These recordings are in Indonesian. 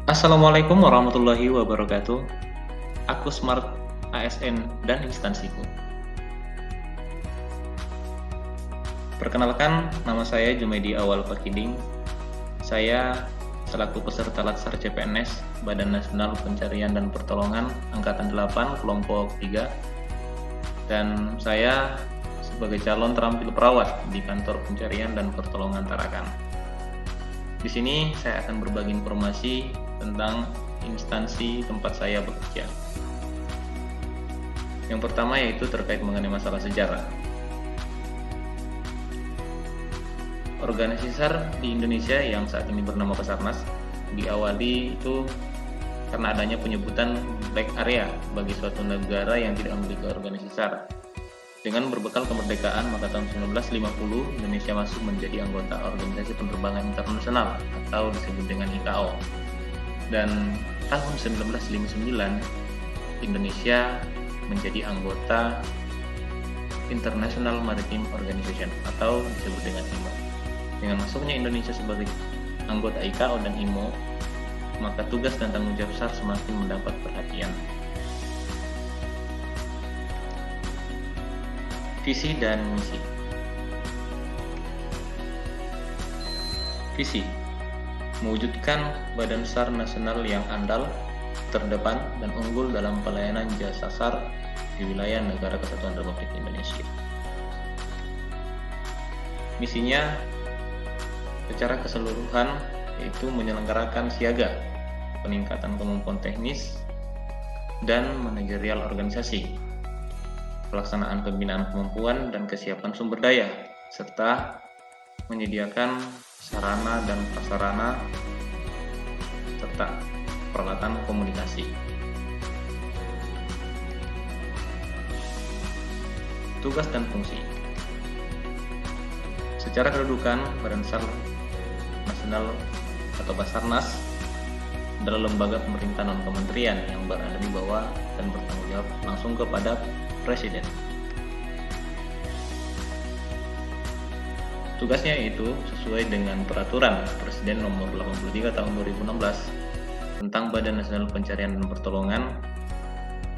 Assalamualaikum warahmatullahi wabarakatuh. Aku Smart ASN dan instansiku. Perkenalkan, nama saya Jumaidi Awal Fakiding. Saya selaku peserta Latsar CPNS Badan Nasional Pencarian dan Pertolongan Angkatan 8 Kelompok 3, dan saya sebagai calon terampil perawat di Kantor Pencarian dan Pertolongan Tarakan. Di sini saya akan berbagi informasi tentang instansi tempat saya bekerja. Yang pertama yaitu terkait mengenai masalah sejarah. Organisasi SAR di Indonesia yang saat ini bernama Basarnas diawali itu karena adanya penyebutan black area bagi suatu negara yang tidak memiliki organisasi SAR. Dengan berbekal kemerdekaan, maka tahun 1950 Indonesia masuk menjadi anggota Organisasi Penerbangan Internasional atau disebut dengan ICAO. Dan tahun 1959 Indonesia menjadi anggota International Maritime Organization atau disebut dengan IMO. Dengan masuknya Indonesia sebagai anggota ICAO dan IMO, maka tugas dan tanggung jawab SAR semakin mendapat perhatian. Visi dan misi. Visi: mewujudkan Badan SAR nasional yang andal, terdepan, dan unggul dalam pelayanan jasa SAR di wilayah Negara Kesatuan Republik Indonesia. Misinya secara keseluruhan yaitu menyelenggarakan siaga, peningkatan kemampuan teknis dan manajerial organisasi, pelaksanaan pembinaan kemampuan dan kesiapan sumber daya, serta menyediakan sarana dan prasarana serta peralatan komunikasi. Tugas dan fungsi. Secara kedudukan, Badan SAR Nasional atau Basarnas adalah lembaga pemerintah non-kementerian yang berada di bawah dan bertanggung jawab langsung kepada Presiden. Tugasnya itu sesuai dengan Peraturan Presiden Nomor 83 Tahun 2016 tentang Badan Nasional Pencarian dan Pertolongan.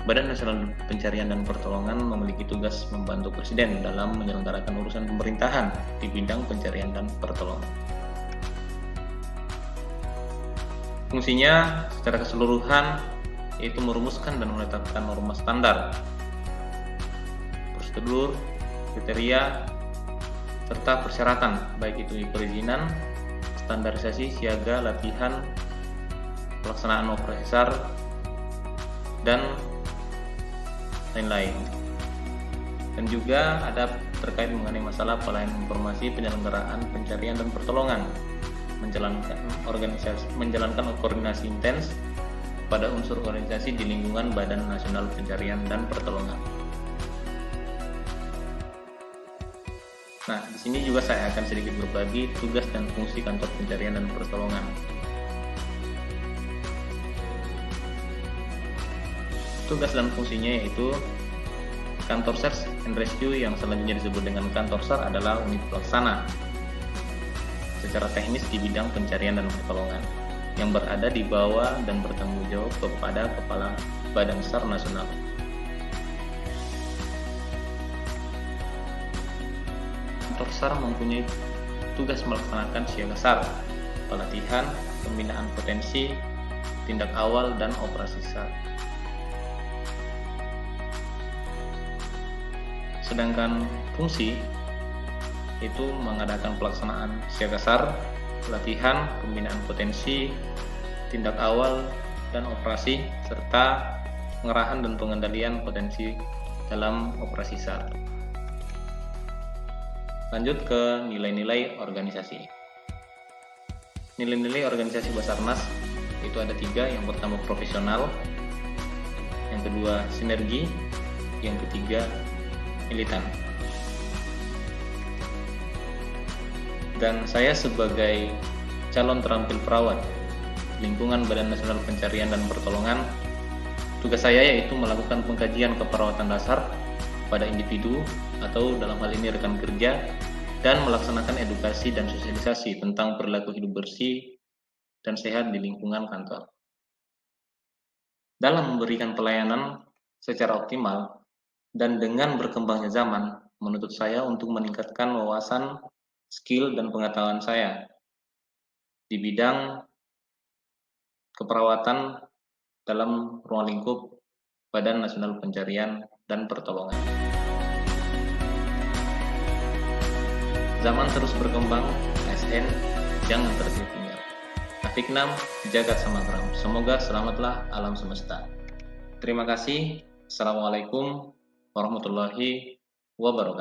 Badan Nasional Pencarian dan Pertolongan memiliki tugas membantu Presiden dalam menyelenggarakan urusan pemerintahan di bidang pencarian dan pertolongan. Fungsinya secara keseluruhan yaitu merumuskan dan menetapkan norma standar, prosedur, kriteria, serta persyaratan, baik itu perizinan, standarisasi, siaga, latihan, pelaksanaan operasi SAR, dan lain-lain. Dan juga ada terkait mengenai masalah pelayanan informasi penyelenggaraan pencarian dan pertolongan, menjalankan koordinasi intens pada unsur organisasi di lingkungan Badan Nasional Pencarian dan Pertolongan. Nah, di sini juga saya akan sedikit berbagi tugas dan fungsi Kantor Pencarian dan Pertolongan. Tugas dan fungsinya yaitu Kantor Search and Rescue yang selanjutnya disebut dengan Kantor SAR adalah unit pelaksana secara teknis di bidang pencarian dan pertolongan yang berada di bawah dan bertanggung jawab kepada Kepala Badan SAR Nasional. Kantor SAR mempunyai tugas melaksanakan siaga SAR, pelatihan, pembinaan potensi, tindak awal, dan operasi SAR. Sedangkan fungsi itu mengadakan pelaksanaan siaga SAR, pelatihan, pembinaan potensi, tindak awal dan operasi, serta pengerahan dan pengendalian potensi dalam operasi SAR. Lanjut ke nilai-nilai organisasi. Nilai-nilai organisasi Basarnas itu ada 3. Yang pertama profesional, yang kedua sinergi, yang ketiga militan. Dan saya sebagai calon terampil perawat lingkungan Badan Nasional Pencarian dan Pertolongan, tugas saya yaitu melakukan pengkajian keperawatan dasar pada individu atau dalam hal ini rekan kerja, dan melaksanakan edukasi dan sosialisasi tentang perilaku hidup bersih dan sehat di lingkungan kantor. Dalam memberikan pelayanan secara optimal dan dengan berkembangnya zaman, menuntut saya untuk meningkatkan wawasan, skill, dan pengetahuan saya di bidang keperawatan dalam ruang lingkup Badan Nasional Pencarian dan Pertolongan. Zaman terus berkembang, ASN jangan tertinggal. Afiknam, jagat samagram. Semoga selamatlah alam semesta. Terima kasih. Assalamualaikum warahmatullahi wabarakatuh.